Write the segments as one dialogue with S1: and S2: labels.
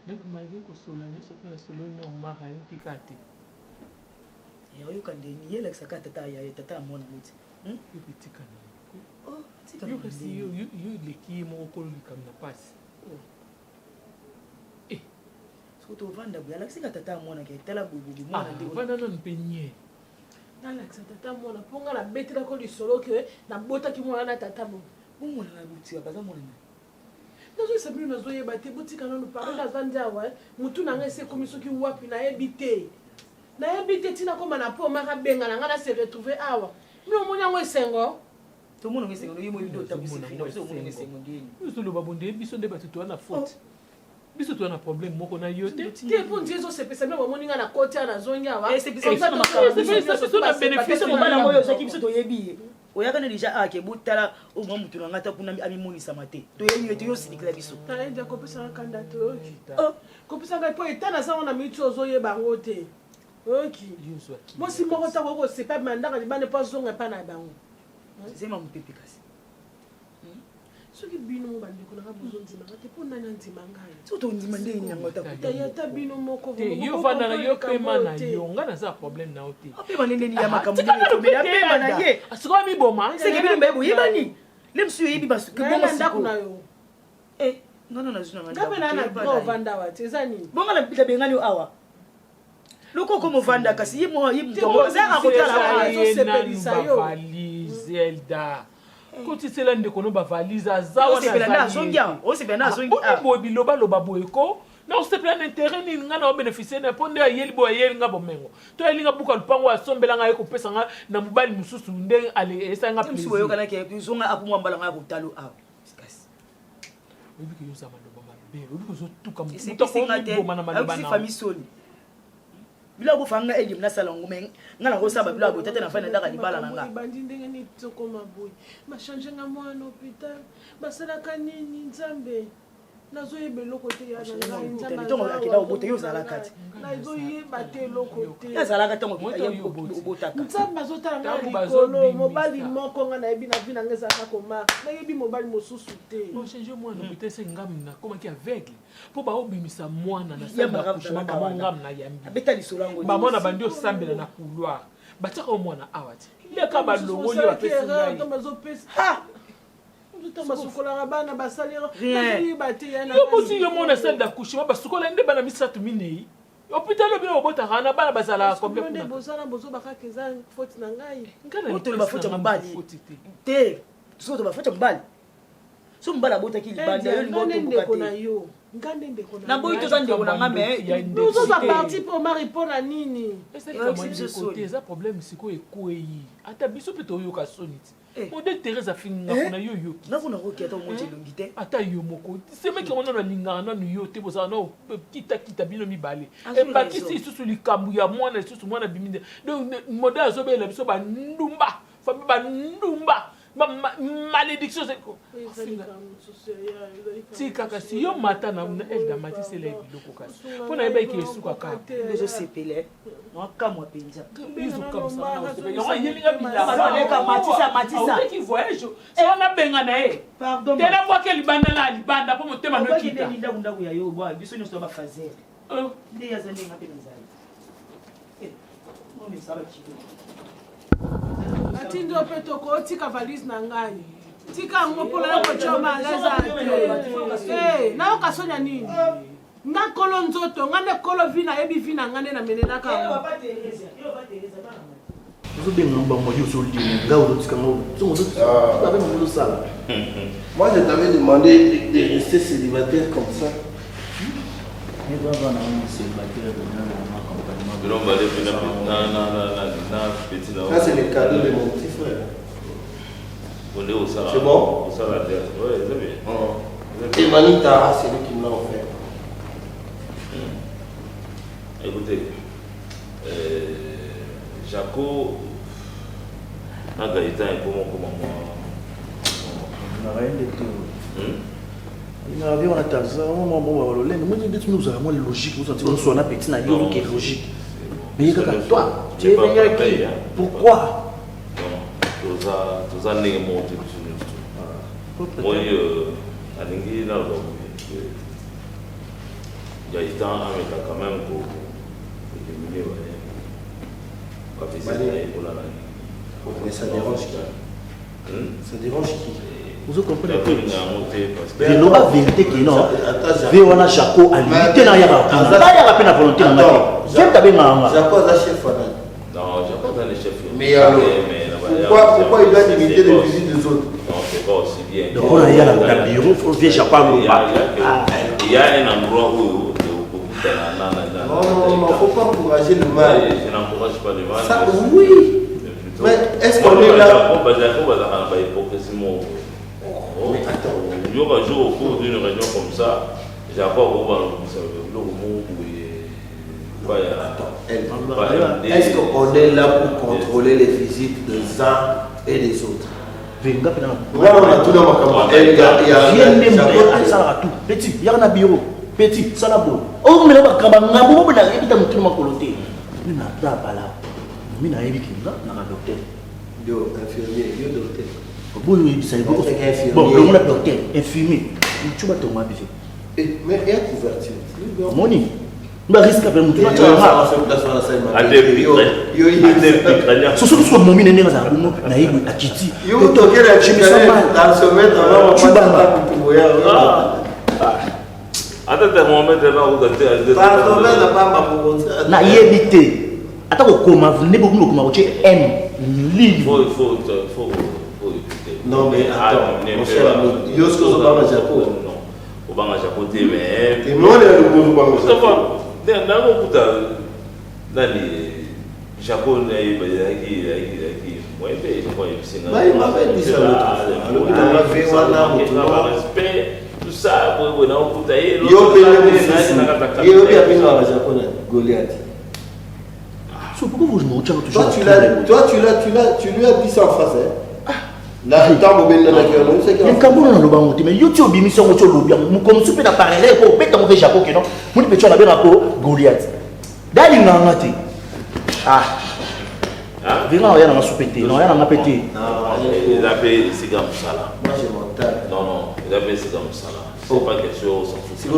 S1: Donc malgré que cela ne soit pas solo non mara qui kate.
S2: Et on y a des niais là ça kate ta ya tata mona muti.
S1: Le petit canon.
S2: Oh, petit
S1: canon. You le qui mo ko li comme na passe. Eh.
S2: Surtout vanda bu ala sika tata mona ke tala bubu mona
S1: de. Vanda non peigné.
S3: Nala tata mona ponga la bête la ko li solo que na bota ki mona na tata mo.
S2: Mona na buti ba za mona.
S3: Nazo sabili nazo yeba te botika nanu parole azandia wa mutu na ngese komiso ki wapi na ebite. Na ebite tina koma na po maka benga na ngana se retrouver awa. Mi omonya ngwesengo.
S2: To mona ngwesengo no yimo bido tabusi fina so mona ngwesengo ngeni.
S1: Biso lo babonde biso nde batuto na faute. Biso to na problème moko na yote.
S3: Te po njezo se pesa me moninga na koti ana zongia wa.
S2: Se pesa na makala.
S1: Se na bénéfice
S2: mo bana moyo so ki biso to yebi. Oyaka ne déjà ake butala o mo mutu ngata kuna ami moni samate to yeyo to yo sinikla biso
S3: ta enda ko pesa kanda to oh ko pesa ga po etana sa ona mitu ozoye bango te oki mo si moko ta ko se pa mandaka di bane pas zonga pa na bango
S2: c'est ma mupepe kasi
S3: soki bino mo bandi ko na ka bozo ndima te po nani ndima ngai
S2: so to ndima nde ni ngota
S3: ta ya ta bino moko
S1: te yo fanda na yo pema na yo ngana za problème na ote
S2: apema nende ni ya makambo ni ya pema na ye
S1: asiko mi boma
S2: c'est que bino mbebo yebani le monsieur yebi basu ke
S3: bongo ndako na yo
S2: ngana na zuna
S3: ngana ngapela na go vanda wa tezani
S2: bonga na pita bengani awa loko ko mo vanda kasi yimo yimo za akotala
S3: zo sepelisa yo
S1: Zelda Koti sela ndeko no ba valise azawa
S2: na valise. O se bena zongia.
S1: O biloba loba boyeko. Na o se plan intérêt ni nga na bénéficier na ponde yeli bo yeli nga bomengo. To yeli nga buka lupango asombela nga yeko pesa nga na mobali mususu nde ale esa nga plaisir.
S2: Msuwe yo kana ke zonga akumwa mbala nga kutalo a. Sikasi.
S1: Obi ke yo sama loba mabe. Obi ko zo tuka
S2: mutu ko
S1: bo mana maloba na.
S2: Famille soni. Bila ko fanga elim na salongo men ngala ko saba bila ko tete na fana ndaka libala nanga
S3: bandi ndenge ni tsoko maboyi ma changer nga mwana hôpital basala kanini nzambe nazo yebe lokote ya na nzambe
S2: tongo akina obote yo zala kati
S3: nazo yeba te lokote
S2: ya zala kati tongo ya obotaka
S3: nzambe azotala na likolo mobali moko nga na yebi na vina ngeza ka koma na yebi mobali mosusu te
S1: mo changer mwana hôpital se ngam na koma ki aveugle po ba obimisa mwana na samba kushima ba ngam na yambi
S2: abeta lisolango
S1: ba mwana bandi osambela na couloir bataka mwana awati leka balongo yo apesi ngai
S3: ha Toma sukola bana basalira bazali bati yana
S1: yo bosi yo mona salle d'accouchement basukola nde bana misatu minei hôpital obino obota kana bana bazala combien
S3: kuna bozana bozo bakaka eza faute na ngai
S2: ngana oto ba faute mbali te soto ba faute mbali so mbala bota ki libanda yo lingo to bukate
S3: yo ngande ndeko na
S2: na boyi to zande ko na ngame
S3: nous sommes partis pour mari pona nini
S1: eza problème siko ekoyi ata biso pe to yo ka soniti Modèle Thérèse a fini na yo yo.
S2: Na kuna ko kiata mo longite.
S1: Ata yo moko. C'est mec qui on a linga na yo te boza no kita bino mi balé. Et ba ki si susu likambu ya mwana susu mwana biminde. Donc modèle azobela biso ba ndumba. Famille ba ndumba. Malédiction c'est quoi? Si kaka si yo mata na elda mati c'est les biloko kasi. Pona eba ki esuka ka.
S2: Zo sepele. No kamwa penja.
S1: Biso comme ça na sepele. Yo yelinga bila.
S2: Saleka matisa.
S1: On qui voyage. On a benga na e.
S2: Pardon.
S1: Tena kwa ke libanda po motema no kita.
S2: Ndinda kundaku ya yo bwa biso nyo ba fazer. Ndi yazande ngapi nzali. Mo mi sala chiko.
S3: Atindo peto ko tika valise na ngai. Tika ngopola na ko choma ngaza. Na okasonya nini? Nga kolo nzoto, ngane kolo vina ebi vina ngane na menena ka.
S2: Yo ba Teresa bana.
S4: Vous bien moi je suis Moi je t'avais demandé de rester célibataire comme ça. Ça c'est le cadeau de mon petit frère. C'est bon? Et Manita, c'est lui qui me l'a offert.
S5: Écoutez, Jaco, un Gaëtan est pour moi comme moi.
S4: On n'a rien de tout. Il a vu on a taxé, nous avons logique, nous sommes un petit naïf qui est logique. Mais toi, tu es venu qui? Pourquoi?
S5: Tous les mots, moi, à l'ingé, là, Gaëtan avec quand même pour éliminer
S4: mais ça dérange qui? Ça dérange qui? Vous comprenez que
S5: c'est
S4: la vérité qui non. Véona Jaco a limité la yara. Pas yara peine à volonté dans ma vie. J'aime taper ma
S6: Jaco est chef.
S5: Non, Jaco est le chef.
S6: Mais alors, pourquoi il doit limiter les visites des autres?
S5: Non, c'est pas aussi bien.
S4: Donc on a y a la bureau, il faut vieux Jaco à
S5: il y a un endroit où
S6: non, il ne faut pas encourager le mal.
S5: Je n'encourage pas le mal.
S6: Ça, oui. Mais est-ce qu'on est là?
S5: Mais attends. Il y aura un jour au cours d'une réunion comme ça, j'ai encore
S6: est-ce qu'on est là pour contrôler les visites des uns et des autres?
S4: Petit, il y a un bureau. Petit, ça la bonne. Oh, mais là, quand on a un peu de temps, il y a un peu de temps. Il n'a pas là. Il n'a pas de temps.
S6: Yo, infirmier, yo, docteur.
S4: Bon, le monde a docteur, infirmier. Tu vas tomber à biffer.
S6: Mais il y a couverture.
S4: Moni. Il va risquer avec mon tour. Ce sont tous les moments où il y a un Akiti.
S6: Yo, docteur, je me sens mal. Dans ce mètre, tu vas
S4: na yebité attends comment venez beaucoup comment tu aimes livre
S5: faut
S6: non mais attends mon cher ami yo ce que ça va Jaco
S5: non au banga Jaco mais
S6: et moi le monde pas
S5: ça va dans beaucoup dans Jaco qui moi
S6: il m'avait dit ça
S5: respect tout ça pour non pour tailler
S6: Goliath.
S4: Pourquoi vous me retirez
S6: toujours? Tu lui as dit ça en face, hein? Là, tant que vous
S4: mais quand vous avez le mais YouTube, mission au lobby, comme super appareil, pour mettre en Japon, que non, vous ne pouvez pas bien Goliath. D'ailleurs, il n'a pas été. Ah. Viens, on a un soupété. Non, il a un pété.
S5: Il a payé c'est comme ça là.
S6: Moi, j'ai mon tas.
S5: Non, il a payé c'est comme ça là. C'est pas quelque chose, on s'en fout.
S6: C'est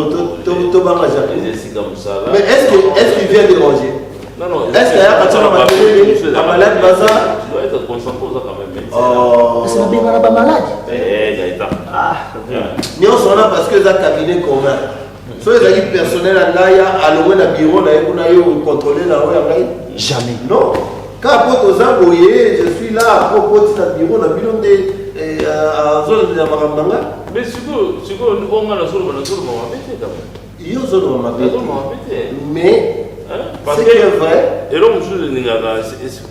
S6: comme ça là. Mais est-ce qu'il vient déranger?
S5: Non.
S6: Est-ce qu'il y a un malade bazar?
S5: Tu dois être concentré quand même.
S4: Oh. C'est bien malade.
S5: Gaëtan.
S6: Mais on s'en a parce que ça cabinet commun. So les amis personnels là, il y a à l'eau dans bureau là, on a contrôler là,
S4: jamais.
S6: Non. Quand aux envoyés, je suis là à propos de ce bureau, on a mis à zone de Marambanga.
S5: Mais c'est que on a la zone, on a pété quand même.
S6: Il y a zone on a pété. Mais
S5: parce
S6: c'est vrai.
S5: Et l'homme je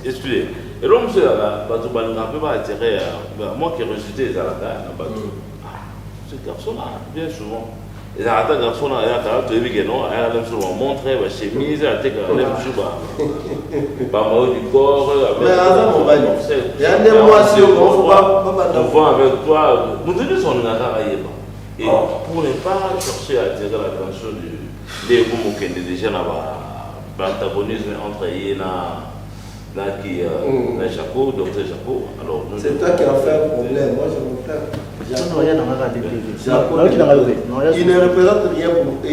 S5: excusez. Et l'homme je là, bah tu vas nous pas attirer moi qui rejeté les alaka là ce garçon là bien souvent. Les alaka garçon là il a tu vu que non, il a même souvent montré ma chemise, il a été quand même souvent. Bah moi du corps
S6: mais avant on va dire. Il y a des mois si on va
S5: avec toi, nous devons son et pour ne pas chercher à attirer l'attention des gens qui sont déjà l'antagonisme entre Yéna et Jaco, docteur Jaco.
S6: C'est toi qui as fait un problème, moi je me fais. Il ne représente rien pour eux.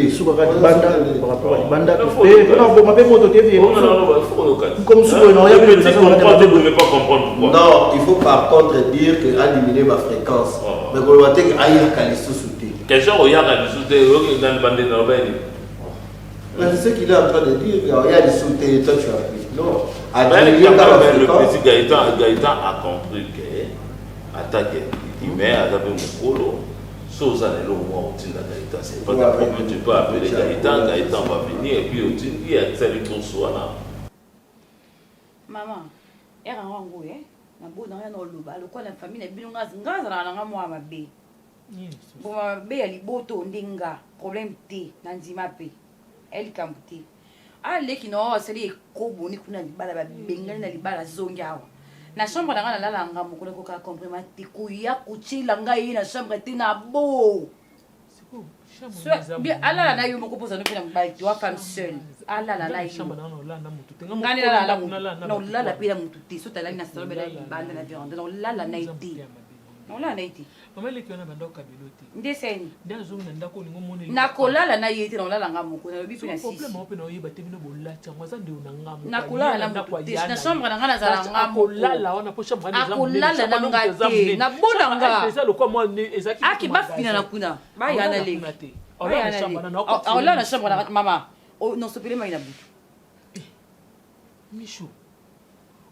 S6: Non, il faut par contre dire qu'à diminuer ma fréquence. Mais vous voyez qu'il y a un calice sauté.
S5: Quel genre il y a un calice sauté dans le bandit norvégien?
S6: C'est ce qu'il est en train de dire. Il y a des sautés, toi tu as pris. Non.
S5: Le petit Gaëtan a compris qu'attaque. Il met à taper mon colo, sauf à l'élo, moi, au tin de Gaëtan. C'est pas de problème, tu peux appeler Gaëtan va venir et puis au tin, il y a salut pour soi là.
S7: Maman, elle a un goût, hein? Na bo na ya no luba, lo kwa la famille na bino ngaza na nga mwa mabe. Bo mabe ya liboto ndinga, problème te na nzima pe. Elle kambuti. Ale ki no seli ko boni kuna libala ba bengani na libala zongawa. Na chambre na nga la nga mokolo ko ka comprendre te kuya kuchila ngai na chambre te na bo. Bien ala na yo moko posa no pina mbali tu wa femme seule. Ala la yo. Ngani la la pila mutu te so tala na salobe la banda na viande. No la na ite. Ola na iti.
S1: Mama leki wana banda okabelote.
S7: Ndeseni.
S1: Ndazo na ndako ningo mone.
S7: Nakolala na yete na olala ngamo na lobi pe na sisi.
S1: Problème ope na oyeba te bino bolata mwaza nde una ngamo.
S7: Nakolala na na chambre na ngana za ngamo.
S1: Akolala wana po chambre na ngamo.
S7: Akolala na ngate. Na bona nga.
S1: Eza lokwa mo ezaki.
S7: Aki bafina na kuna. Ba yana le.
S1: Olala na chambre na.
S7: Olala na chambre na mama. Oh non sopele mai na butu.
S1: Michou.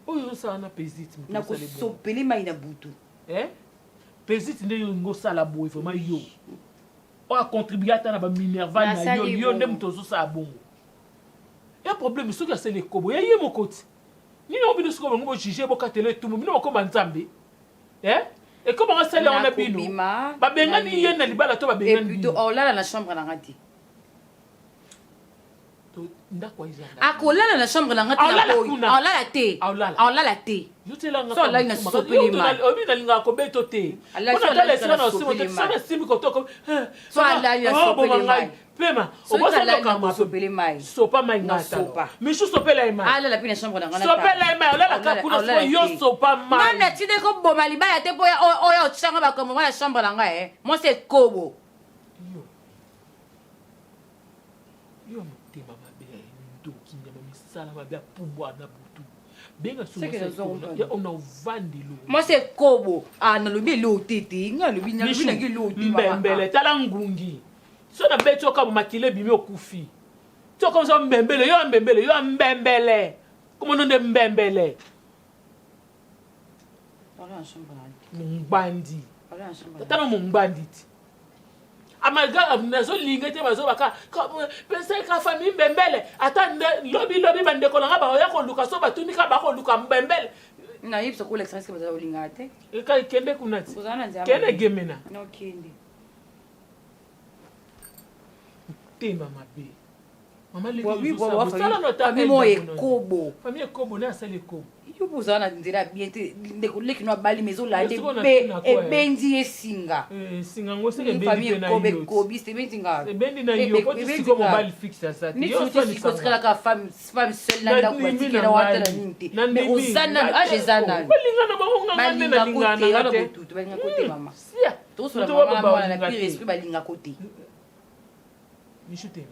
S1: Oyo sana pesite
S7: na ko sopele mai na butu.
S1: Pesite nde ngo sala boy vraiment yo. O a contribué à na ba minerval na yo ndem tozo sa bongo. Ya problème soki a sele kobo ya yemo koti. Ni no bino siko ngo juger bo katelo etumu bino ko banzambe. Et comment on sale on a bino? Ba bengani yena libala to ba bengani.
S7: Et plutôt oh là la chambre na ngati. Akolala na chambre na ngati na boy. Olala te. Olala te.
S1: Yutelanga.
S7: So là ina sopeli ma.
S1: Obi na linga ko beto te. Ona tala sina na simo te sana simi ko to ko.
S7: So là ina sopeli ma.
S1: Pema. O boso to ka ma
S7: sopeli ma.
S1: Sopa ma ngata. Michu sopela ma.
S7: Ala la pina chambre na ngata.
S1: Sopela ma. Olala ka kuna so yo sopa ma.
S7: Nana tide ko boma libaya te boya oyo tsanga ba ko mo la chambre na nga Moi c'est kobo.
S1: Yo motema mabe ndoki nyama misala mabe apumbwa na butu benga on a vendu l'eau.
S7: Moi c'est kobo na lobi lo tete nga lobi na lobi na ki lo ti mama
S1: mbembele tala ngungi so na beto ka makile bimi okufi to comme ça mbembele yo mbembele comment on de mbembele
S7: voilà en chambre
S1: mbandi tala mbandi amaga nazo lingete bazo baka penser ka famille mbembele atande lobi bande ko nga ba ya ko luka so batuni ka ba ko luka mbembele
S7: na yipso ko l'extrait que bazo lingate
S1: e ka kende kunati kende gemena
S7: no kende
S1: tema mabe mama le famille kobo na sale kobo
S7: yo bozana ndira bien te ndeko leki no bali mezo la de be e bendi esinga
S1: singa ngo se
S7: bendi na yo ko bi se bendi nga
S1: bendi na yo ko siko mobile fixe ça
S7: ni yo so ko ka femme seule na ndako batiki na wata na ninte mais ozana ajezana
S1: balinga na bango nganga na linga na te
S7: to balinga côté mama
S1: sia
S7: to so la mama na pire esprit balinga côté
S1: michute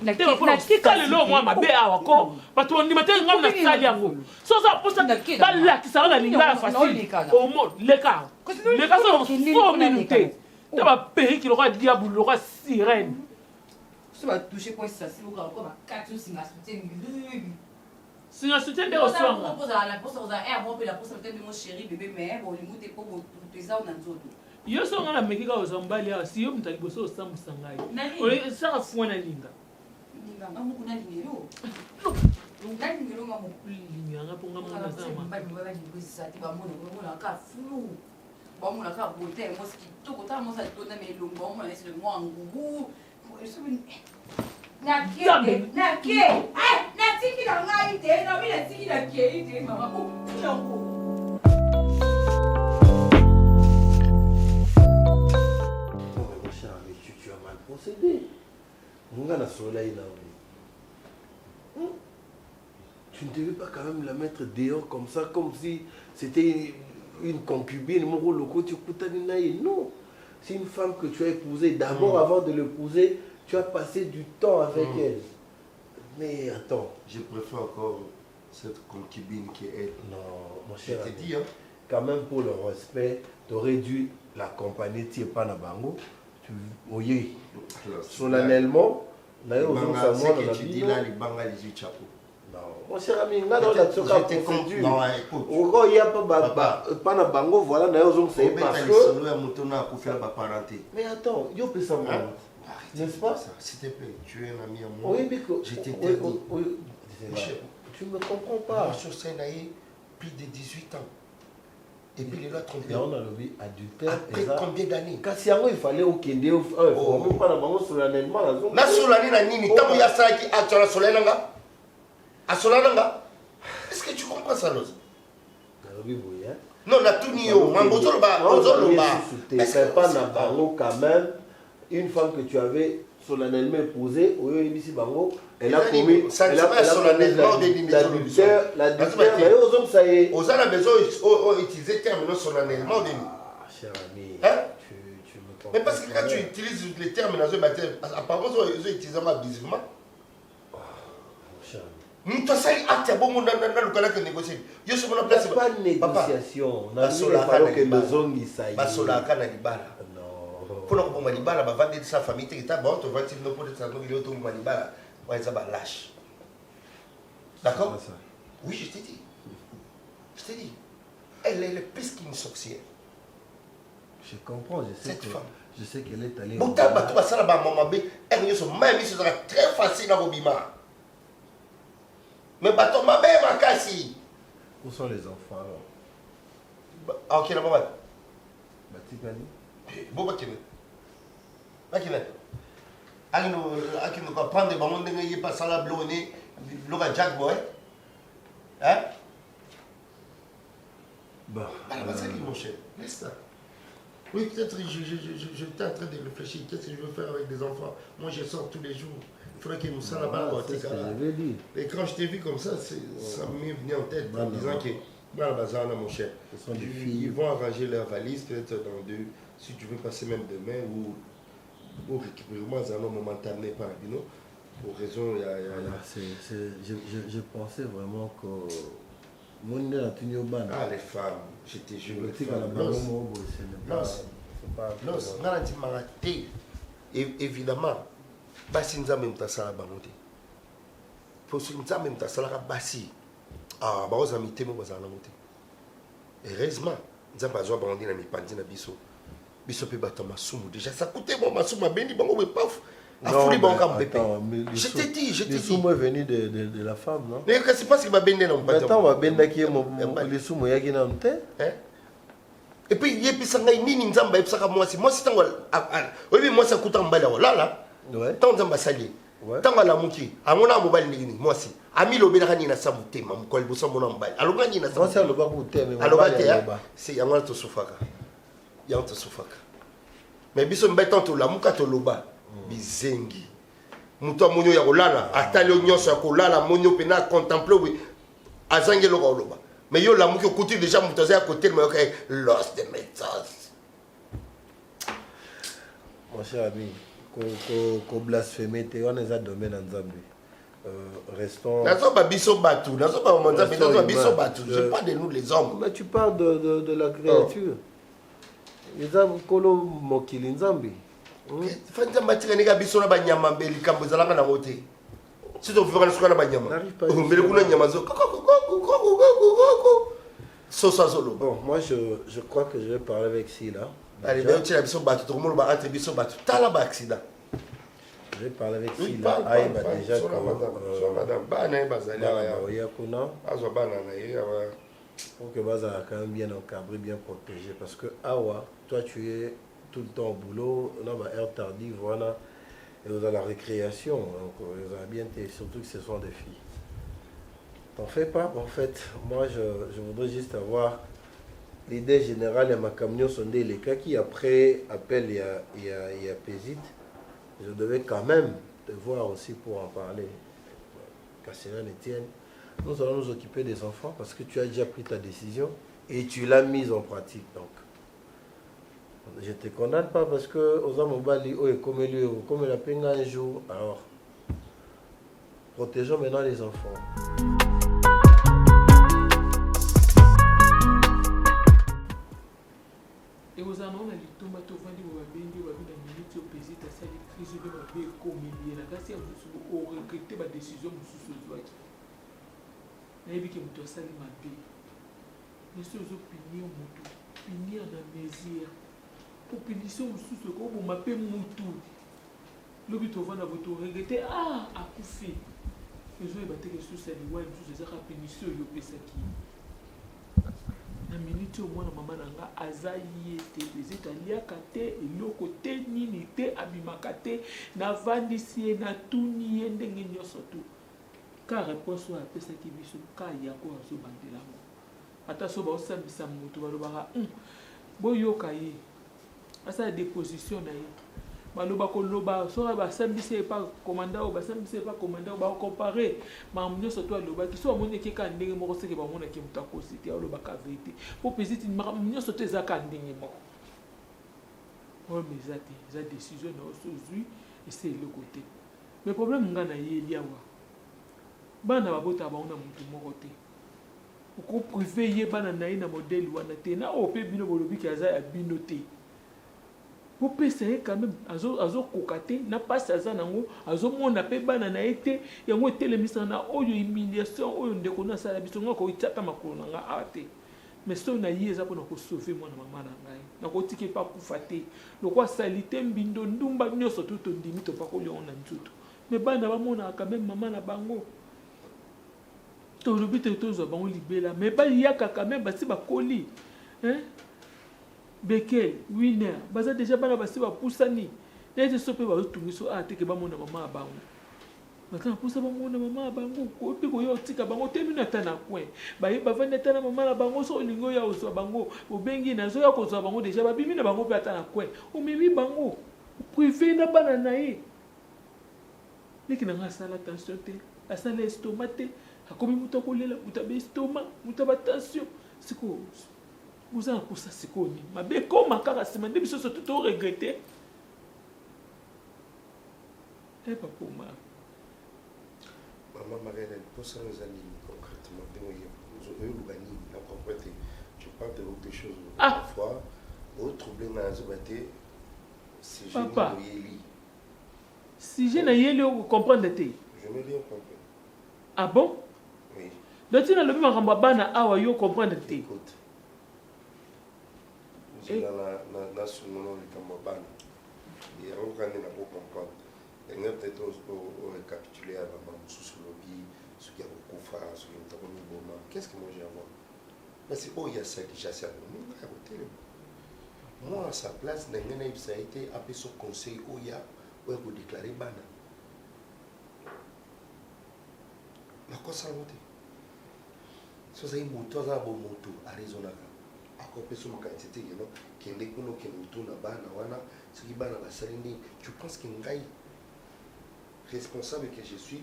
S1: na kika lelo mwa mabe awa ko bato ndima te ngam na sali yango so za posa balla kisala na linga facile au mot leka so so minute ta ba pe ki lo ka diable lo ka sirène
S7: so ba toucher point ça si lo ka ba 4 singa
S1: soutien de oswanga
S7: posa la posa za bon pe la posa peut-être mon chéri bébé mais bon le mute pour ça on a nzoto
S1: yo so ngana mekika ozambali ya si yo mutali boso osambusa ngai o saka fuana linga
S7: nga mukuna lingelo ngani ngelo nga
S1: mukulinga nga ponga mwana zama
S7: ba ni ba ni kusati ba mona ka fulu ba mona ka bote moski to kota mosa to na me lungo mona ese mwangu eso na ke na tiki na ngai te na mi na tiki na ke ite mama ko nyongo
S6: tu as mal procédé. Tu ne devais pas quand même la mettre dehors comme ça, comme si c'était une concubine. Non, c'est une femme que tu as épousée. D'abord, avant de l'épouser, tu as passé du temps avec elle. Mais attends.
S8: Je préfère encore cette concubine qui est elle.
S6: Non, mon cher.
S8: Je t'ai dit, hein.
S6: Quand même, pour le respect, tu aurais dû l'accompagner, tu n'es pas Nabango. Oui, solennellement,
S8: ce que tu dis là, les bangas, les chapeaux.
S6: Non, mon cher ami, là, dans la procédure. Non, écoute. Il n'y a pas Nabango, voilà, c'est parce que. Mais attends, il y a pas ça, n'est-ce pas?
S8: S'il te plaît, tu es un ami à moi.
S6: Oui, mais
S8: je t'interdis.
S6: Tu ne me comprends pas.
S8: Sur scène, plus de 18 ans. Et puis il a trompé.
S6: On a le adultère.
S8: Après combien d'années?
S6: Kasiango, il fallait au Kende. Même pas dans solennellement.
S8: Na solani na nini? Tamu ya saki a solenanga. A solenanga. Est-ce que tu comprends ça, Rose? Non, na tout nio. Mambozolo ba, bozolo ba.
S6: C'est pas Nabango quand même. Une femme que tu avais solennellement épousée, elle a commis.
S8: Ça ne pas solennellement
S6: l'adultère. Aux hommes, ça y est.
S8: Aux à la maison, ils utilisaient le terme solennellement.
S6: cher ami,
S8: hein?
S6: Tu me comprends.
S8: Mais parce que quand tu utilises les termes dans un baptême, apparemment, ils ont utilisé abusivement.
S6: Cher ami.
S8: Nous, tu sais, acte bon, on a le canal que négocier. Je suis mon place.
S6: Pas de négociation.
S8: On a que
S6: besoin de ça.
S8: Basola kana libala.
S6: Non.
S8: Pour nous pour libala, va vendre sa famille, tu as bon, tu vas te pour ça, nous il est autour de libala. Ouais, ça va lâche. D'accord? Oui, je t'ai dit. Je t'ai dit. Elle est plus qu'une sorcière.
S6: Je comprends, je sais qu'elle est allée.
S8: Bon, tu vas ça là-bas, maman, elle même ce sera très facile à Robima. Mais bateau, ma mère m'a cassé.
S6: Où sont les enfants alors?
S8: Ah, ok, la maman.
S6: Batikani?
S8: Bon, Bakine. Bakine. Akino va prendre des ballons, il n'y a pas ça là, blonné, l'oga Jack Boy. Hein?
S6: Bon.
S8: C'est qui, mon cher? Laisse ça. Oui, peut-être j'étais en train de réfléchir. Qu'est-ce que je veux faire avec des enfants? Moi, je sors tous les jours. Il faudrait qu'ils nous sortent là-bas.
S6: C'est ce que j'avais dit.
S8: Et quand je t'ai vu comme ça, ça m'est venu en tête en disant que, mon cher, ils vont arranger leur valise peut-être dans 2, si tu veux passer même demain ou récupérer moi, un momentané par Bino. Pour raison, il y a.
S6: Je pensais vraiment que.
S8: Ah, les femmes, j'étais jeune. Évidemment, basi nzambe mutasala bangote. Faut que nzambe mutasala basi. Ah, ba oza mitemo bazala ngote. Heureusement, nzambe azwa bangondi na mipandi na biso. Biso pe bato masumu déjà ça coûtait bon masumu bendi bango be paf. Je t'ai dit.
S6: Le sumo est venu de la femme, non?
S8: Mais c'est pas ce qui va bénir non pas.
S6: Attends, on va bénir qui est le sumo yaki na mte.
S8: Et puis il y a puis ça ngai nini nzamba epsaka moi si tango oui moi ça coûte en bala là ouais tant nzamba sali tango la muki amona mobali nini moi si ami lobela kani na samute mam ko liboso mona mobali alonga ni na samute
S6: moi ça loba ku te mais
S8: aloba te c'est yango to sufaka yango to sufaka mais biso mbeto to la muka to loba bizengi muto monyo ya kolala atali nyonso ya kolala monyo pena contempler oui azangelo ko loba. Mais yo la mouki couture déjà mon à côté mais OK lost de méthode.
S6: Mon cher ami, ko blasphémer te on est domaine en Zambie. Restons.
S8: Nazo ba biso batu, nazo ba Nzambe, nazo ba biso batu. Je parle de nous les hommes.
S6: Mais tu parles de la créature. Les hommes kolo mokili Nzambe.
S8: Fanta matika nika biso na ba nyama mbeli kambo zalaka na roté. Si tu veux qu'on a nyama. Mais le coup nyama zo.
S6: Bon, moi je crois que je vais parler avec Sila.
S8: Allez, bien tu as besoin battu, tout le monde va être besoin battu. T'as là accident.
S6: Je vais parler avec Sila. Ah, il va déjà comment
S8: madame, bana bazali
S6: ya kuna.
S8: Azo bana na ye
S6: pour que baza quand même bien encadré, bien protégé parce que awa, toi tu es tout le temps au boulot, on a heure tardive, voilà. Et dans la récréation, donc ils ont bien été, surtout que ce sont des filles. T'en fais pas, en fait, moi je voudrais juste avoir l'idée générale de ma camion sondé les cas qui après appel il y a Pézit. Je devais quand même te voir aussi pour en parler. Castellan Etienne, nous allons nous occuper des enfants parce que tu as déjà pris ta décision et tu l'as mise en pratique. Donc, je ne te condamne pas parce que aux hommes comme la peine un jour. Alors, protégeons maintenant les enfants.
S1: Et aux amants, on a dit tout le monde qui a minute au pays, tu as sali crise de ma vie comme il y a la casse, on regretté ma décision, je suis soit. Mais il y a qui me sali ma vie. Les choses opinions, opinions dans mes yeux. Opinion sous ko bo mape mutu lobi to vana boto regretter ah akufi ezo ebate ke sous sali wa sous za opinion yo pesaki na minute au mwana mama nanga azayi te bezetalia kate eloko te nini te abimaka te na vandisi na tuni ndenge nyoso tu ka réponse wa pesaki biso ka yako azo bandela mo ata so ba osambisa mutu balobaka boyoka ye asa déposition na ye baloba koloba so ba sambise pas commandant ba sambise pas commandant ba comparer ma munyo so to aloba ki so amone ke ka ndenge moko seke ba mona ke mutako cité aloba ka vérité pour pesite ma munyo so te za ka ndenge moko Oh, mais ça, décision, aujourd'hui, et c'est le côté. Mais le problème, c'est qu'il y a bana babota baona mutu moko te ko privé ye bana na ina modèle wana te na opé bino bolobi ki aza ya bino te po pesa ye quand même azo kokate na passe aza nango azo mona pe bana na ete yango telemisa na oyo humiliation oyo ndeko na sala biso ngoko itata makolo nga ate mais so na ye eza pona ko sauver mwana mama na ngai na ko tike pa kufa te lokwa salite mbindo ndumba nyoso tuto ndimi to pa ko leona ntutu mais bana ba mona quand même mama na bango le but est de bango libéla mais pas il y a quand même basi ba colis hein bekel winner baza déjà bana basi ba poussani n'était sopé ba tungi so a te ke ba mona mama bango maintenant poussa ba mona mama bango ko pe ko yo tika bango te minata na coin ba yi ba vanda tana mama na bango so lingo ya oso bango o bengi na so ya ko so bango déjà ba bimi na bango pe ata na coin o mimi bango privé na bana na ye nikina ngasala attention te asala estomac te akomi muta kolela muta be estomac muta ba tension siko vous en pour ça siko ni mabe koma kaka sima nde biso surtout to regretter pas pour moi
S8: maman Marielle pour ça nous allons concrètement de nous la propreté je parle de autre chose parfois autre problème dans zobate si je ne si je n'ai pas
S1: comprendre te
S8: je ne l'ai pas compris
S1: ah bon
S8: oui
S1: donc tu n'as le même bana awa yo comprendre te
S8: écoute je na sumono le kambana et on va ne pas comprendre et on peut-être au récapituler à maman sous le lobby ce qui a beaucoup fait ce qui est bon qu'est-ce que moi j'ai à voir mais c'est il y a ça déjà ça moi à sa place ça a été appelé son conseil où il y a où il faut déclarer bana la cosa monte so c'est moto za bo moto Arizona ka akope so makantité no kende kuno ke moto na bana wana ce qui bana la salini tu penses que ngai responsable que je suis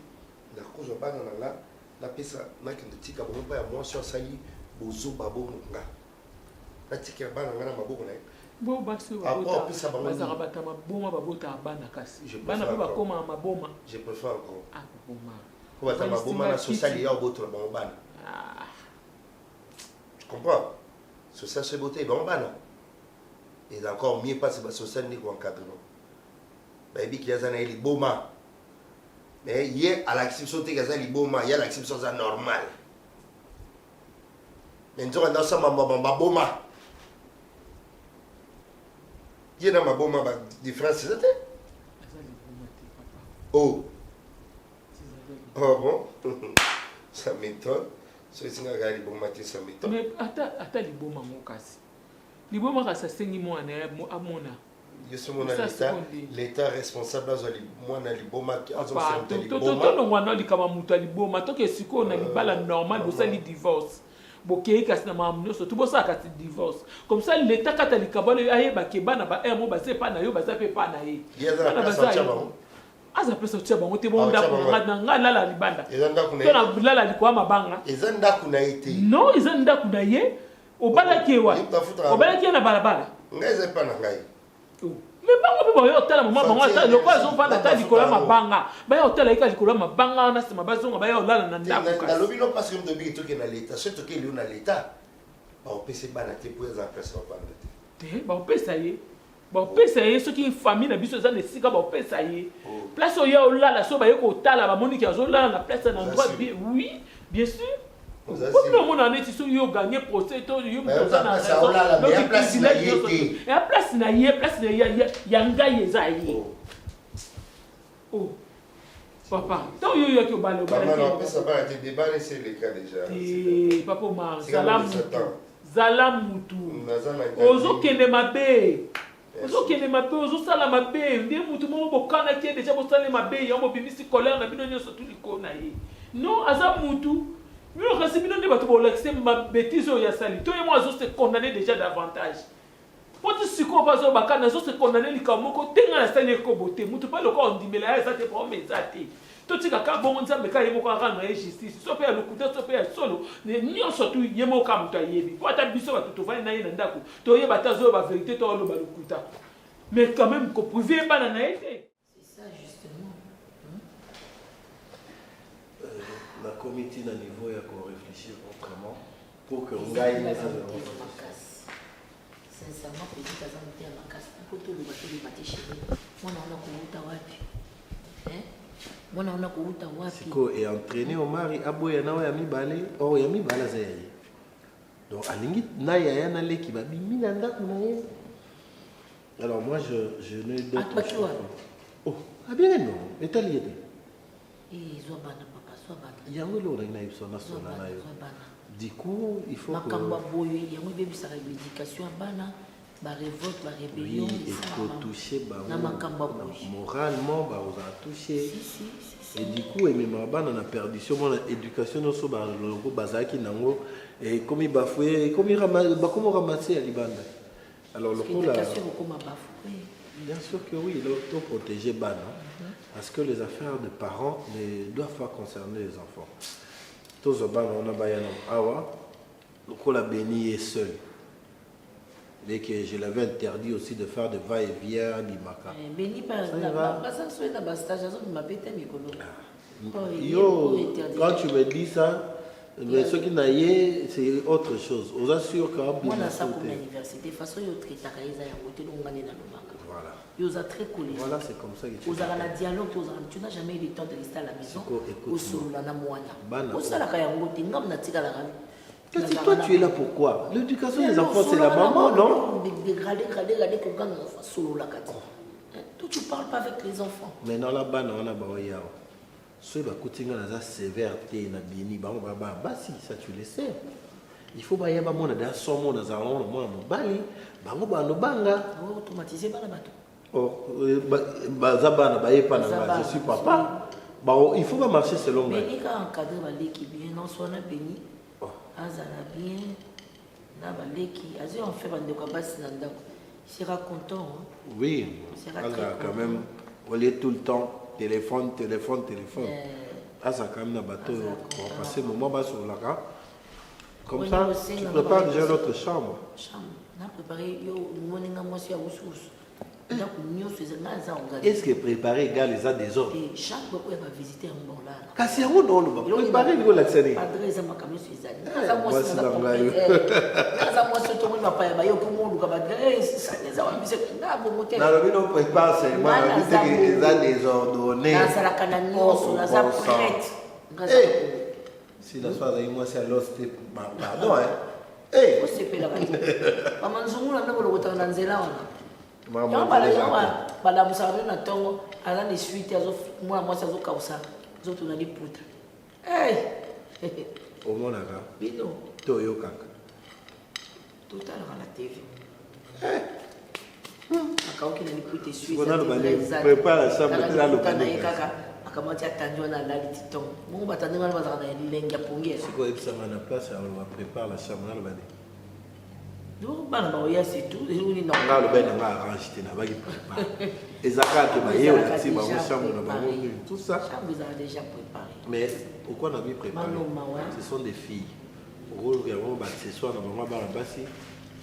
S8: la cause bana na la pesa na kende tika bo pa ya moi sur sayi bozo babo nga na tika bana ngana maboko na
S1: bo baso baza rabata maboma babota bana kasi bana pe bakoma maboma
S8: je préfère encore
S1: boma
S8: ko bata maboma na sociali ya boto ba bana tu comprends social c'est beauté ba bana et encore mieux pas c'est social ni ko encadrement baby qui azana ili boma mais hier à l'acception te gaza li boma ya l'acception ça normal mais nzo na sama maboma il y a ma bombe de France c'était oh bon ça m'étonne so c'est nga gali bombe ça m'étonne
S1: mais ata li bombe ngokasi li bombe ka sa sengi mo na amona
S8: je suis mon l'état responsable dans li moi na li bombe qui a
S1: son li bombe to wana li kama muta li bombe to ke siko na li bala normal bo sa li divorce bokei kasi na mamu so tout bosa ka divorce comme ça l'état katali kabole ayeba ke bana ba mo ba se pa na yo ba sa pe pa na ye
S8: bana ba sa
S1: aza pesa tia bango te bonda ko nga lala libanda to na lala li kwa mabanga
S8: ezanda kuna ite
S1: non ezanda kuna ye obala kewa obala ke na balabala
S8: ngeze pa na ngai
S1: mais bango pe ba yo tala mama bango ata lo kwa zo fanda ta likola mabanga ba yo tala ika likola mabanga na sima bazonga ba yo lala na ndako
S8: na lobi no parce que de biki to ke na l'état surtout ke li na l'état ba opese bana te pour za pesa ba
S1: te ba opesa ye ba opesa ye ce qui famille na biso za ne sika ba opesa ye place o ya o lala so ba ye ko tala ba moni ki azo lala na place na endroit bien oui bien sûr pourquoi mon année si yo gagner procès to yo
S8: ça na raison donc place na yete
S1: et place na ya ngai ezayi oh papa to yo ki obale
S8: non ça va te débarrasser c'est le cas déjà
S1: eh papa ma zalamutu ozo kende mabe ozo kende mabe ozo sala mabe ndi mutu mo bokana ki déjà bo sala mabe yo mo bimisi colère na bino nyoso tout likona ye non aza mutu mais on reste bien débattre pour l'excès ma bêtise au yasali toi et moi je suis condamné déjà davantage pour tout ce qu'on va faire bakana je suis condamné li kamoko tenga na sali ko boté mutu pas le corps ndimela ya ça te pour mes até tout ce ka bon nzambe ka yemo ka rendre justice so pe lokuta so pe solo ne nyonso tu yemo ka mutu yebi po ata biso ba to vani na ye na ndako to yeba ta zo ba vérité to lo ba lokuta Mais quand même, qu'on pouvait pas en aider.
S2: C'est ça, justement.
S6: La comité à niveau, il y a qu'on réfléchir autrement pour que on gagne les
S2: sincèrement, petit à petit, à ma casse, pour tout le bateau de maté chez lui. Moi, on a couru à Wapi. Moi, on a couru à Wapi.
S6: C'est quoi? Et entraîner au mari, aboya na wa yami balé, oh yami bala zayi. Donc, à l'ingit, na ya na le qui va bimina nda kunaye. Alors, moi, je n'ai d'autres choses. Oh, ah bien non, et t'as lié.
S2: Et Zobana, papa, Zobana.
S6: Il y a un lot de naïfs national. Du coup, il faut que...
S2: Il y a une éducation à Bana, la révolte, la rébellion.
S6: Oui, il faut toucher, moralement, on a touché. Et du coup, on a perdu sur l'éducation, et comme il bafoué, comme il ramassé à Libanda. Alors, le coup là. Bien sûr que oui, il faut protéger Bana. Parce que les affaires des parents ne doivent pas concerner les enfants. Tous les gens on a bayana awa, le coup la béni est seul. Dès que je l'avais interdit aussi de faire des va-et-vient d'Imaka.
S2: Béni par la ça la stage de ma bête
S6: quand tu me dis ça, mais ce qui n'a eu, c'est autre chose. On assure que
S2: moi dans ça comme université façon yo traiter kaisa ya côté ngane na lobaka. Voilà. Yo za très collé.
S6: Voilà, c'est comme ça que tu.
S2: Vous avez un dialogue, tu n'as jamais eu le temps de rester à la maison. Au solo na moana. Au sala kaya ngote ngam na tika la rami.
S6: Toi tu es là pourquoi? L'éducation des enfants c'est la maman, non?
S2: Dégrader pour gagner solo la kati. Toi tu parles pas avec les enfants.
S6: Mais dans la bana on a baoya. Ceux qui ont une sévérité, si ça tu le sais. Il faut que tu aies un monde dans son monde, dans un monde,
S2: automatiser par la bateau.
S6: Je suis papa. Il faut pas marcher selon moi.
S2: Mais quand encadrer l'équipe bien, non soit béni, azala bien, na baleki, azé on fait bande quoi bas nanda. Il sera content.
S6: Oui, quand même, on est tout le temps. Téléphone. Ah, ça quand même un bateau. On va passer le moment sur la gare. Comme ça, tu prépares déjà notre chambre.
S2: On a préparé, moi aussi à ressources.
S6: Est-ce que préparer égale les uns des autres?
S2: Chaque fois qu'on va visiter un bon là.
S6: Parce qu'il y a un monde, on va préparer le l'accès.
S2: Adresse à ma camion suisane. Moi, c'est la première. Moi, c'est tout le monde va pas y aller pour moi. Ça les a mis.
S6: Dans le but, on prépare, c'est moi, les uns désordonnés.
S2: Dans la canane, on a ça prête.
S6: Si la soirée, moi, c'est à l'os, pardon, hein.
S2: Eh! C'est pas la petite. Maman, je vous l'ai dit, vous l'avez dit, quand bala musarana na tongo ala ni suite azo moi ça zo kausa zo tuna di puta
S6: au mona ka
S2: bino
S6: toyo kaka
S2: tout à l'heure à la TV akauki na ni puta suite
S6: on a le balai prépare la chambre là le balai
S2: kaka akamati atanjwa na la titongo mungu batandinga na bazana ya lilenga pongi
S6: siko ebisanga na place on va préparer la chambre là le balai.
S2: C'est tout.
S6: Le bain n'a pas arrangé, n'a pas préparé. Les accords que maillé, on a dit, tout ça.
S2: Déjà préparé.
S6: Mais pourquoi on a mis préparé? Ce sont des filles. Pour eux, ce soir, normalement,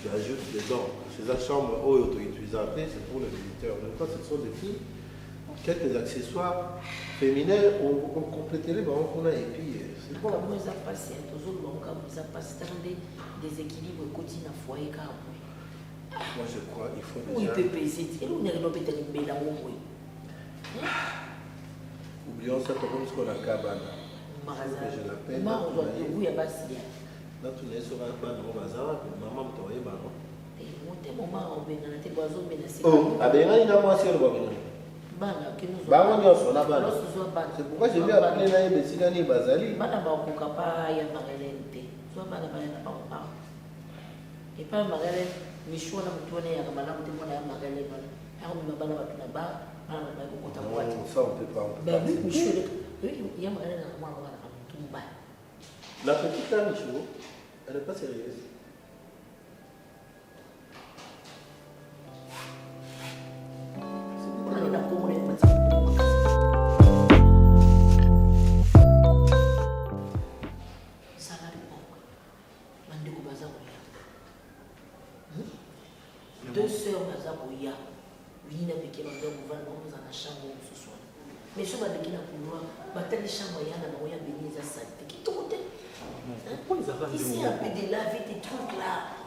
S6: tu ajoutes dedans. Ces chambres auto-utilisables, c'est pour les visiteurs. Ce sont des filles. Quelques accessoires féminins, on compléter les barons qu'on a et puis c'est bon.
S2: Comment ça passe? Ça passe des équilibres quotidiens à foyer.
S6: Moi je crois qu'il faut
S2: déjà... Oui, peut peser. Et nous, on est peut-être une belle amour.
S6: Oublions ça comme ce qu'on a cabana. Je l'appelle.
S2: Maman, on doit dire oui à Bastia.
S6: Là, tu n'es sur un ban au bazar, maman me t'aurait baron.
S2: Et mon maman, on vient dans tes boisons menacés.
S6: Oh, ah ben là, il y a moi sur le bois. C'est pourquoi je vais appeler là et Bessigani Bazali.
S2: Et pas Marelle, Michou, on a tourné à Madame de Mona Marelle.
S6: Ça, on peut pas.
S2: Il y a Marelle à moi.
S6: La petite là, Michou, elle n'est pas sérieuse.
S2: Deux sœurs Mazaboya, Oui, il y a des qui vont dans la chambre ce soir. Mais je vais dire couloir, les chambres, il y a béni, ça saleté. Qui te côté? Ici, un peu de laver des trucs là.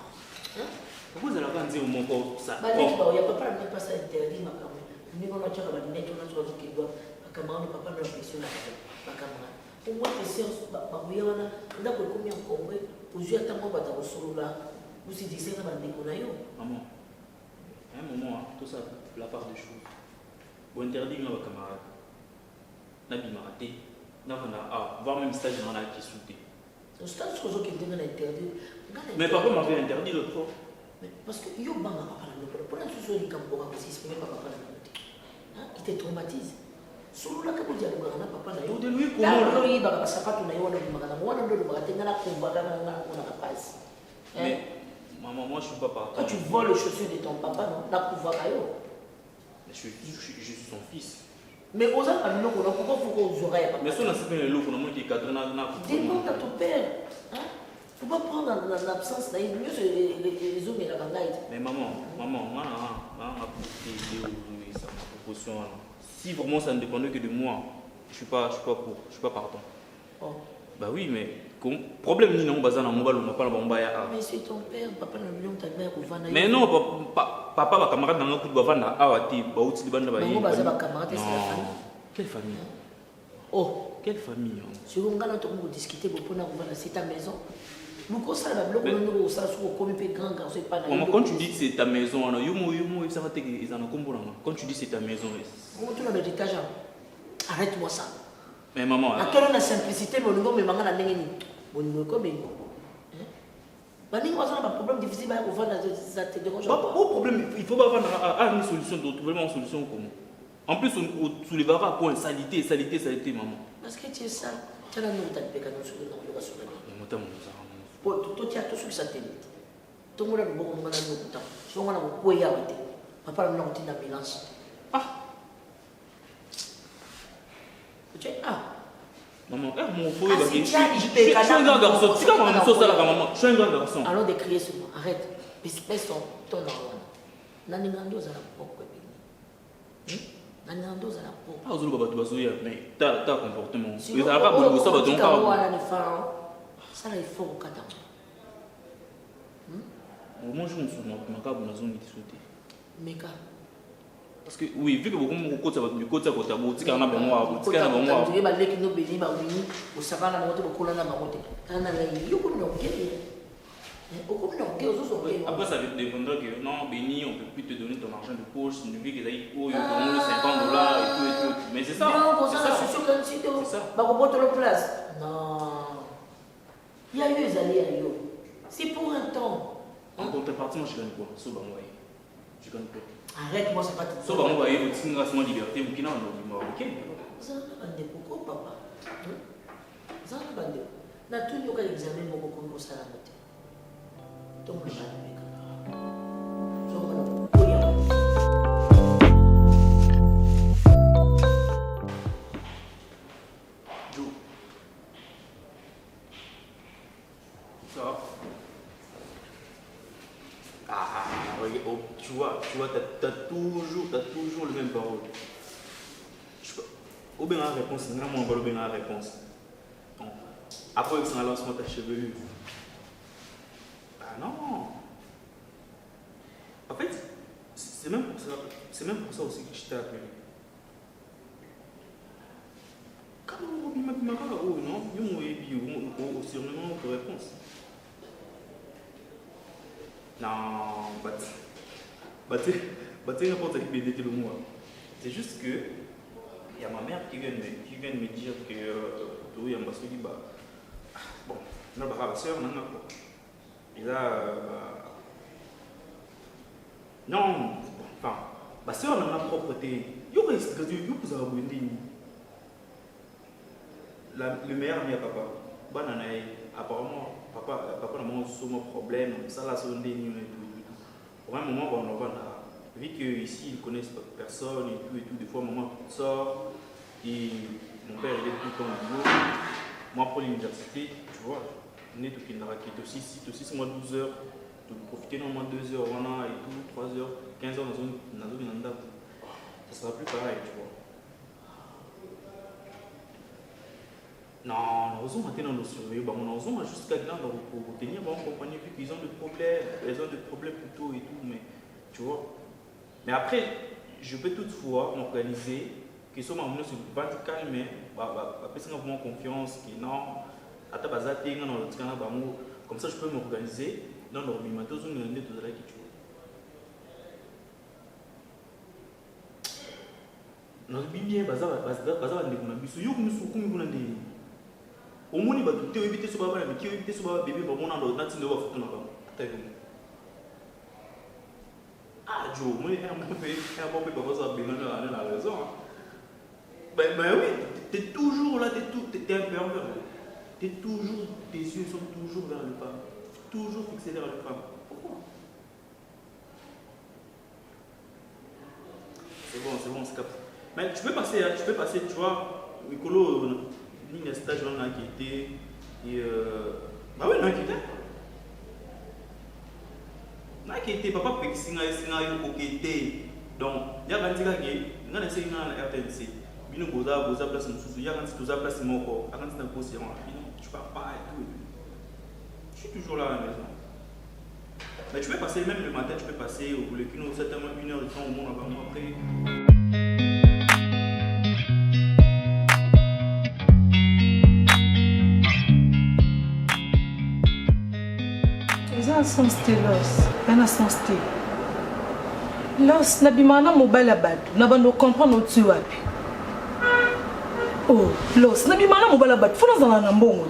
S9: Pourquoi vous allez dire au mon corps ça?
S2: Il n'y a pas ça interdit, ma camarade. Nous avons dit que nous avons dit que ma camarade, papa, nous avons pression ma camarade. Au moins, les séances, nous avons combien de Congo, aux yeux à moi, solo là, vous dites que c'est un déconaillon.
S9: Maman, à un moment, tout ça, la part des choses. Vous interdit ma camarade. Nabi m'a raté. Voir même stage dans la qui sauté.
S2: Le stage, c'est ce qui est interdit.
S9: Mais papa m'avait interdit l'autre fois.
S2: Parce que yo banga papa na lokolo pour l'instant so likambora aussi exprimer papa na lokolo il te traumatise solo la kabo dia lokana papa na yo
S9: de lui comment
S2: lo yi baka sapato na yo na magana mwana ndo baka tenga na komba na na passe.
S9: Mais maman, moi je suis pas partant.
S2: Quand tu vois les chaussures de ton papa non na pouvoir ayo.
S9: Je suis son fils.
S2: Mais aux autres à l'eau pourquoi faut qu'on oreilles
S9: mais ça n'a pas le lot qu'on a moins qui cadre na
S2: demande à ton père. Il ne faut pas prendre l'absence, il mieux les hommes et la gangaïde.
S9: Mais maman, ma proposition. Si vraiment ça ne dépendait que de moi, je suis pas partant.
S2: Oh.
S9: Bah oui, mais problème ni non, bazar na mobile on n'a pas la bomba ya.
S2: Mais c'est ton père, papa na million ta mère pour vendre.
S9: Mais non, papa va camarade dans le coup de vendre awati, ba outi banda ba yi.
S2: Non, bazar ba camarade c'est la famille.
S9: Quelle famille?
S2: Oh,
S9: quelle famille?
S2: Si on regarde on discuter pour vendre c'est ta maison. Nous ça la bloc nous ça sur comme peu grand garçon pas na.
S9: Maman, quand tu dis que c'est ta maison, yumo ça va te ils en ont combo. Quand tu dis c'est ta maison.
S2: Comment tu l'as dit ta jambe? Arrête-moi ça.
S9: Mais maman,
S2: à quelle simplicité mais on me manga na ndenge ni. Bon comme Bani pas un problème difficile à vendre ça te dérange pas.
S9: Pas problème, il faut pas vendre une solution d'autre, vraiment une solution comment. En plus on soulèvera à point salité maman.
S2: Parce que tu es ça, tu as nous t'as péché dans sur le sur le. Toi tu as tout sur satellite. Tout le monde a le bon moment dans le temps. Si on a un peu y arrêter. Papa nous on dans balance.
S9: Maman, mon foyer va je suis un grand garçon. Tu vas me saucer là maman. Je suis un grand garçon.
S2: Allons décrier ce mot. Arrête. Espèce ton argent. Nani ngando za la poko bi. Nani ngando za la poko.
S9: Ah ozulu baba tu bazoya mais ta comportement. Ils n'arrivent pas à bouger ça va donc pas.
S2: Ça là il faut au cadre.
S9: Moi je me suis dans la zone qui sauter.
S2: Meka.
S9: Parce que oui, vu que beaucoup de côté ça va du côté côté tu kana ba moi, tu kana ba moi.
S2: Tu vas leki no beni ba wini, o savana na moto ko na mamote. Kana la yuko no ngeli.
S9: Après ça dépendra que non béni on peut plus te donner ton argent de poche, une vie que d'ailleurs oh il donne $50 et tout. Mais c'est ça.
S2: Non, ça je suis sûr que c'est ça. Ba ko boto le place. Non. Il y a eu des années à yo. C'est pour un temps.
S9: En contrepartie, moi je gagne quoi? So ba moi. Je gagne quoi?
S2: Arrête, moi c'est pas tout.
S9: So ba moi il faut une grâce liberté ou qui n'a pas OK.
S2: Ça va pas de pourquoi papa. Ça va pas de. Na tout yo ka examen mo ko ko sala mote. Donc le mal mec.
S9: Joe. Ça va? Regarde, tu vois, t'as toujours le même parole. Ou bien la réponse, c'est vraiment pas bien la réponse. Après, c'est un lancement ta chevelure. Ah non. En fait, c'est même pour ça aussi que je t'ai appelé. Quand on m'a dit, oh non, il y a aussi vraiment pour réponse. Non, tu n'importe qui peut dire le mot. C'est juste que il y a ma mère qui vient de me dire que il y a un bassin qui bat. Bon, non, ma soeur, non, quoi. Et là, non, enfin, ma soeur n'a pas propreté. Il y aurait ce que vous avez dit. Le meilleur ami à papa, apparemment, papa n'a pas de problème, ça là, c'est un déni et tout. Au même moment, on va vu qu'ici, ils ne connaissent pas personne et tout, des fois, maman sort et mon père il est tout le temps au boulot. Moi, pour l'université, tu vois, on est au Kinara qui est aussi 6 mois 12 heures. profiter normalement 2 heures, et tout, 3 heures, 15 heures dans une date. Ça sera plus pareil, tu vois. Non, nous avons maintenant nos surveillants, nous avons jusqu'à là pour tenir bon compagnie vu qu'ils ont des problèmes plutôt et tout, mais tu vois. Mais après, je peux toutefois m'organiser, que ce soit mon sur le ventre calme, parce que j'ai confiance, que non, comme ça je peux m'organiser dans l'ordinateur, je vais tout là qui tu vois. Nous avons bien, au moins, il va tout éviter ce baba, mais qui éviter ce baba bébé, pour mon ando, n'a-t-il pas photo là-bas? Ah, Joe, moi, il y a un peu de ça, bien la raison. Ben oui, t'es toujours là, t'es un peu en vers. T'es toujours, tes yeux sont toujours vers le femme. Toujours fixés vers le femme. Pourquoi? C'est bon, c'est capable. Mais tu peux passer, tu vois, Nicolo. Il y a un stage qui était. Bah oui, qui était. Papa peut y donc, il y a un gars qui est essayé de RTNC. Il y a un place il y a un place il tu pars pas et tout. Je suis toujours là à la maison. Mais tu peux passer, même le matin, tu peux passer au boulot, certainement 1 heure de temps au monde avant après.
S3: Un sens de l'os, un sens de l'os, n'abimana mobile abad, n'abando comprendre au-dessus wapi. Oh, l'os, n'abimana mobile abad, faut nous en un bon mot.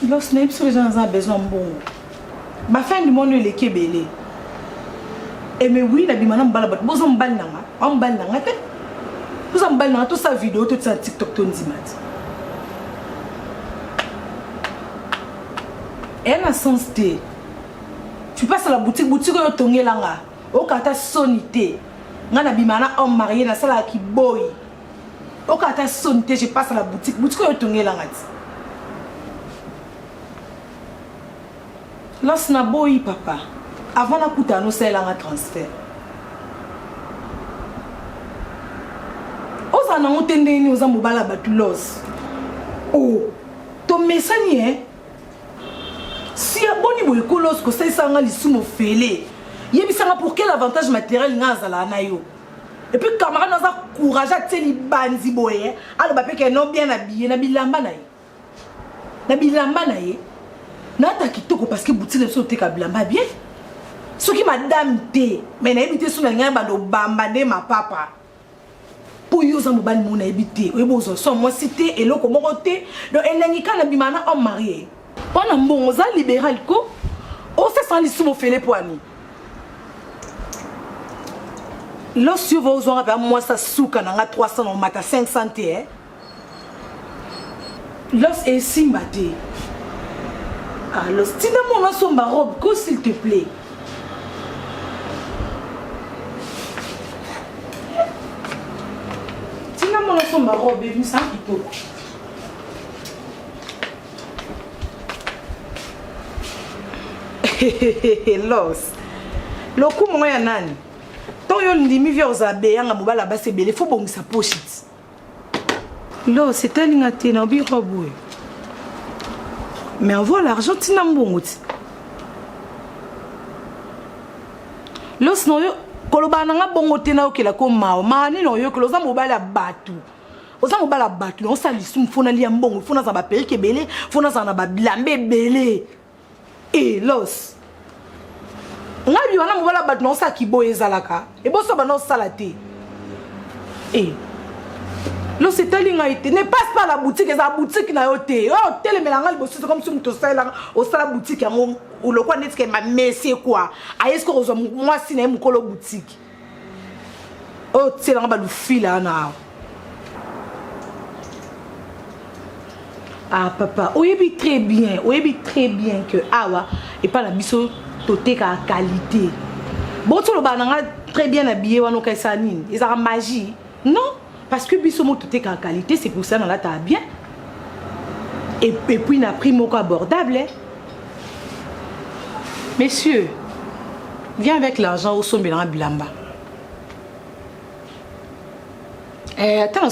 S3: L'os n'est pas les gens ont besoin de bon. Ma fin du monde est les kébélés. Et mais oui, n'abimana mobile abad, vous en balnanga, vous en balnanga, toute sa vidéo, toute sa TikTok, tout dimanche. Elle a sens de. Tu passes à la boutique où tu es là, au kata sonité. Ngana bimana homme marié na sala ki boy. Au kata sonité, je passe à la boutique où tu es là. Lorsque na boy papa, avant na kuta no c'est là un transfert. Oza na ontende ni oza mobala batu los. Oh, ton message hein. Si aboni boy kolos ko sai sanga lisumo fele yebisanga pour quel avantage matériel ngazala na yo et puis camarade naza courage a teli banzi boye alo ba peke non bien habillé na bilamba na ye na ta kitoko parce que boutique so te ka bilamba bien soki madame te mais na ebité so na ngamba do bamba de ma papa pour yo za mobali mona ebité obozo so moi cité eloko moko te donc elengi kana bimana homme marié. On a bon libéral ko on se sent lisumo fele poani lorsque vous aurez moi ça souka na 300 on mata 500 hein lorsque est simbate alors tina mon so ma robe ko s'il te plaît tina mon so ma robe et ça qui tout. Los loku moya nani to yo ndimi via ozabe yanga mobala base belé faut bongisa pochit Los c'est un te na bi robo mais envoie l'argent tina mbongoti Los no yo koloba na nga bongote na okela ko mawo mani no yo koloza mobala batu oza mobala batu on salisum fona lia mbongo fona za ba perike belé fona za na ba bilambe belé. Et Los ngabi wana mobala bat non sa ki boye zalaka e boso ba non salate et Los c'est talinga été ne passe pas la boutique eza boutique na yote oh telemelanga liboso c'est comme si muto sala au sala boutique yango ou le quoi net que ma messie quoi a est-ce que ozo moi si na mukolo boutique oh tselanga ba lu fila na ah papa oyebi très bien que awa et pas la biso toté ka qualité bon to lo bananga très bien habillé wano ka sanine ils ont magie non parce que biso mo toté ka qualité c'est pour ça dans la ta bien
S10: Et puis, il a pris mon abordable. Hein. Messieurs, viens avec l'argent au Sombelan Blamba. Attends,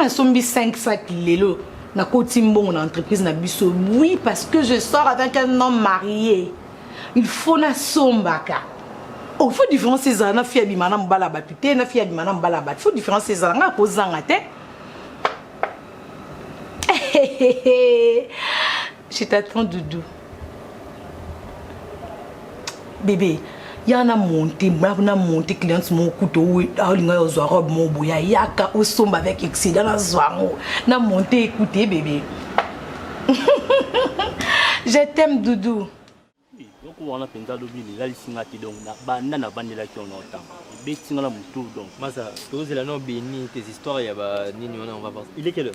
S10: un sombi 5 sacs lélo. Na côté mon entreprise na biso. Oui, parce que je sors avec un homme marié. Il faut na sombaka. Oh, il faut différencier ça. Na fille bi manam balaba puté, na fille bi manam balaba. Il faut différencier ça. Na posanga te. Je t'attends, Doudou. Bébé, il y en a monté, client mon couteau, robe mon boya, yaka au sombre avec excédent dans zoango. Na monté, écoutez, bébé. Je t'aime, Doudou.
S11: Donc on a pensé d'oublier là, ici donc na bande là qui on entend. Béti na mutu donc.
S12: Masa, pose la non béni tes histoires ya ba nini on va voir. Il est quelle heure?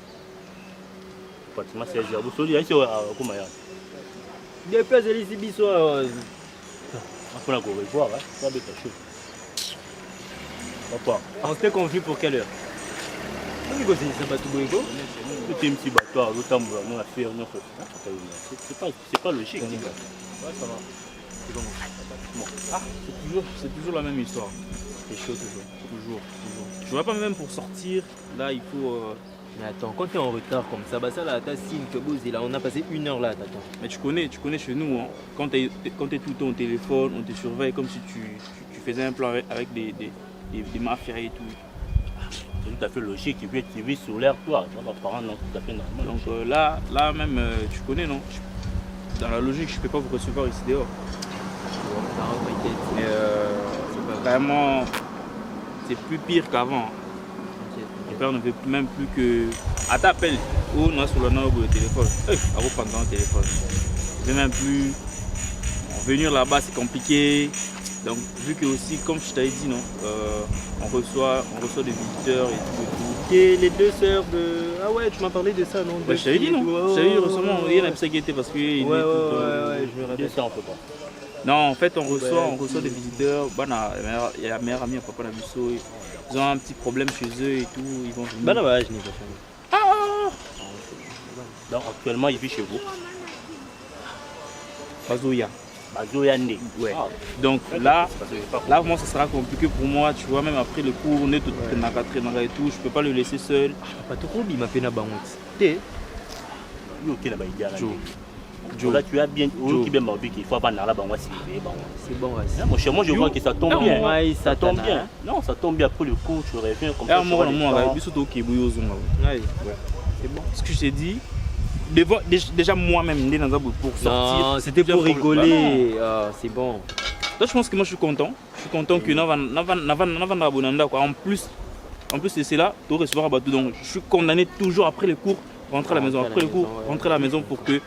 S11: Pratiquement 16h. Vous savez ici comment ya.
S12: Depuis les ici biso
S11: on peut la revoir hein. Ça va être chaud. Papa,
S12: on s'était convenu pour quelle heure? On va c'est pas tout boygo.
S11: Tout un petit bateau, l'autre on a fait on a fait. C'est pas logique.
S12: Ouais, ça va. C'est bon.
S9: Bon. Ah, c'est toujours la même histoire.
S12: C'est chaud toujours.
S9: Je vois pas même pour sortir, là il faut...
S12: Mais attends, quand tu es en retard comme ça, bah ça là, t'as signe que Bouzi, là, on a passé 1 heure là, t'attends.
S9: Mais tu connais chez nous, hein, quand tu es tout le temps au téléphone, on te surveille comme si tu faisais un plan avec des mafias et tout.
S11: C'est tout à fait logique, et puis tu vis sur l'air, toi, nos parents, non, tout à fait normal.
S9: Donc là même, tu connais, non? Dans la logique, je ne peux pas vous recevoir ici dehors. Mais vraiment, c'est plus pire qu'avant. Mon père ne veut même plus que... À t'appel, ou on a sur le nom le téléphone. À vous prendre le téléphone. Il ne veut même plus... Venir là-bas, c'est compliqué. Donc, vu que aussi, comme je t'avais dit, non, on reçoit des visiteurs et tout.
S12: Et les deux sœurs de... Ah ouais, tu m'as parlé de ça, non?
S9: Bah, je t'avais dit, non? Je t'avais dit récemment, il y en a qui étaient parce que...
S12: Ouais, je me rappelle.
S11: Ça, on peut pas.
S9: Non, en fait, on reçoit des visiteurs. Il y a la meilleure amie à Papa Nabiso. Ils ont un petit problème chez eux et tout. Ils vont venir.
S12: Bah, je n'ai pas fait.
S11: Donc, actuellement, il vit chez vous.
S9: Bazoya.
S11: Ouais.
S9: Donc là, moi, ça sera compliqué pour moi. Tu vois, même après le cours, on est tout et tout. Je peux pas le laisser seul.
S12: Pas trop, il m'a fait la banque.
S11: Là, tu as bien qui bien marqué qu'il faut pas là bas
S12: c'est bon.
S11: Moi, chez moi, je vois que ça tombe bien.
S12: Ça tombe bien.
S11: Non, ça tombe bien après le cours, tu reviens comme
S9: ça. C'est bon. Ce que je t'ai dit. Déjà moi-même, pour sortir.
S12: Non, c'était pour rigoler. C'est bon.
S9: Toi, je pense que moi je suis content. Je suis content que en plus de cela, tu recevoir bateau. Donc je suis condamné toujours après les cours, rentrer à la maison. Après les cours, rentrer à la maison pour que vu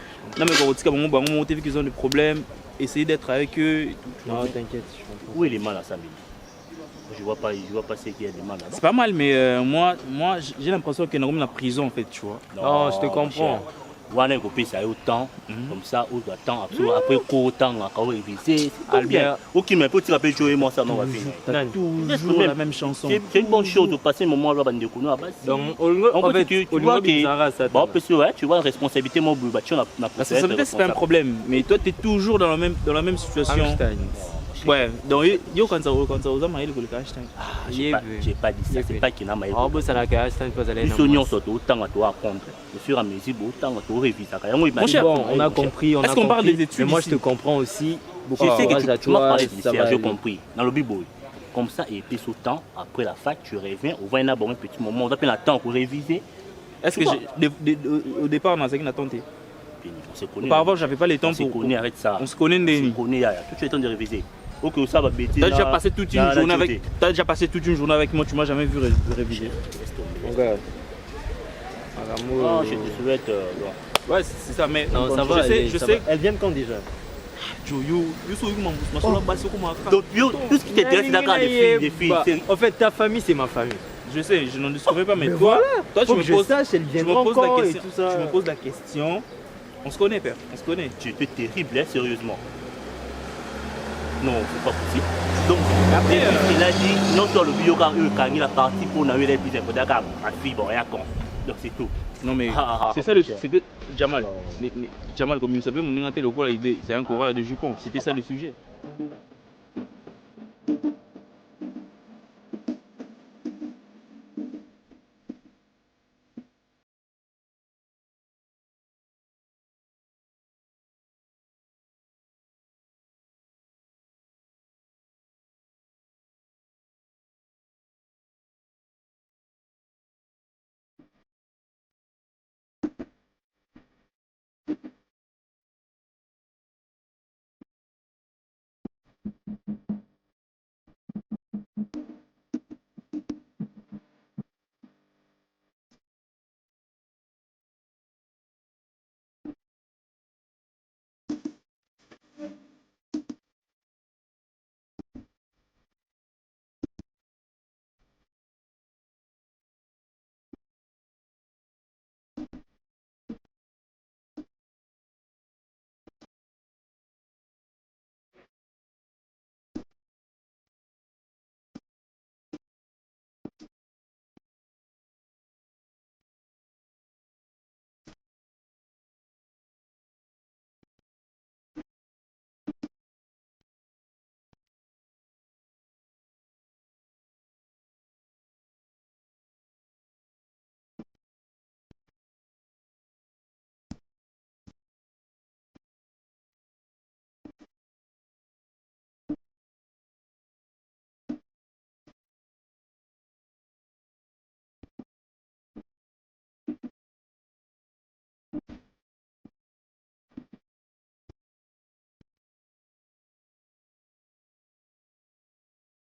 S9: qu'ils ont des problèmes, essayer d'être avec eux. Et tout.
S12: Non, t'inquiète, je comprends.
S11: Où est les mal à Samedi? Je vois pas ce qu'il y a des mal là-bas.
S9: C'est pas mal, mais moi j'ai l'impression qu'il y a une prison en fait, tu vois.
S12: Non, je te comprends.
S11: On a coupé ça autant, comme ça, on attend après autant à réviser.
S12: Albert,
S11: ok, mais peut-tu rappeler jouer moi ça, non, va finir.
S9: Toujours la même chanson.
S11: C'est une bonne chose de passer un moment là, de Kouno.
S12: Donc, en fait, tu vois que
S11: tu vois, responsabilité, mon bout,
S9: la responsabilité, c'est pas un problème, mais toi, tu es toujours dans la même situation. Ouais, donc yo quand ça uza maïli kulika Einstein.
S11: J'ai pas dit ça, c'est pas qu'il n'a maïli.
S12: Ah bon ça la Einstein pas aller.
S11: Nous sonions surtout autant à toi apprendre. Au fur et à mesure autant à toi réviser.
S12: Bon, on a compris,
S9: Est-ce qu'on parle des études?
S12: Mais moi je te comprends aussi.
S11: Beaucoup de courage à toi, j'ai compris. Dans le bibo. Comme ça et puis autant après la fac tu reviens, on va y avoir un petit moment, on va prendre le temps pour réviser.
S9: Est-ce que au départ on a une attente? Auparavant, j'avais pas le temps pour. On se connaît,
S11: on se connaît, tout le temps de réviser. Ok, ça va bêter.
S9: T'as déjà passé toute une journée avec. T'as déjà passé toute une journée avec moi, tu m'as jamais vu réviser.
S12: Regarde.
S11: Je te souhaite.
S9: Ouais, c'est ça, mais
S12: non, ça va.
S9: Je sais.
S12: Elles viennent quand déjà?
S11: Donc, tout ce qui t'intéresse, c'est d'accord, les filles.
S12: En fait, ta famille, c'est ma famille.
S9: Je sais, je n'en discutais pas, mais toi,
S12: tu me
S9: poses la question. On se connaît, père, on se connaît.
S11: Tu étais terrible, hein, sérieusement. Non, c'est pas possible. Donc, après, il a dit, non, sur le bio, quand il a parti pour nous, il a dit, d'accord, ma fille, bon, rien con. Donc, c'est tout.
S9: Non mais c'est ça, c'était Jamal. Jamal, comme vous savez, mon idée, c'est un coureur de jupons. C'était ça le sujet.